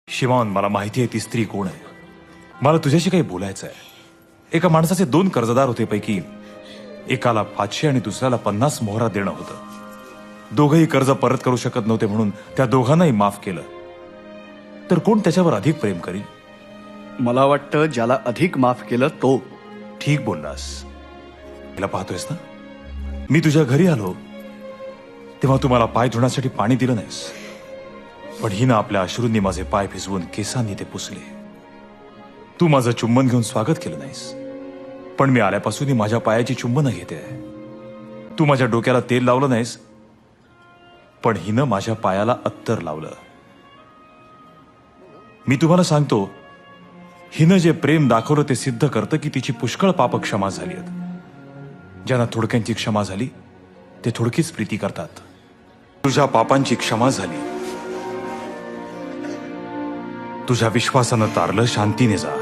शिवान, मला माहिती आहे ती स्त्री कोण आहे. मला तुझ्याशी काही बोलायचं आहे. एका माणसाचे 2 कर्जदार होते, पैकी एकाला 500 आणि दुसऱ्याला 50 मोहरा देणं होतं. दोघंही कर्ज परत करू शकत नव्हते, म्हणून त्या दोघांनाही माफ केलं. तर कोण त्याच्यावर अधिक प्रेम करील? मला वाटतं ज्याला अधिक माफ केलं तो. ठीक बोललास. तिला पाहतोयस ना, मी तुझ्या घरी आलो तेव्हा तू मला पाय धुण्यासाठी पाणी दिलं नाहीस, पण हिनं आपल्या अश्रूंनी माझे पाय भिजवून केसांनी ते पुसले. तू माझं चुंबन घेऊन स्वागत केलं नाहीस, पण मी आल्यापासून माझ्या पायाची चुंबनं घेते. तू माझ्या डोक्याला तेल लावलं नाहीस, पण हिनं माझ्या पायाला अत्तर लावलं. मी तुम्हाला सांगतो, हिनं जे प्रेम दाखवलं ते सिद्ध करतं की तिची पुष्कळ पाप क्षमा झाली आहेत. ज्यांना थोडक्यांची क्षमा झाली ते थोडकीच प्रीती करतात. तुझ्या पापांची क्षमा झाली. तुझ्या विश्वासानं तारलं, शांतीने जा.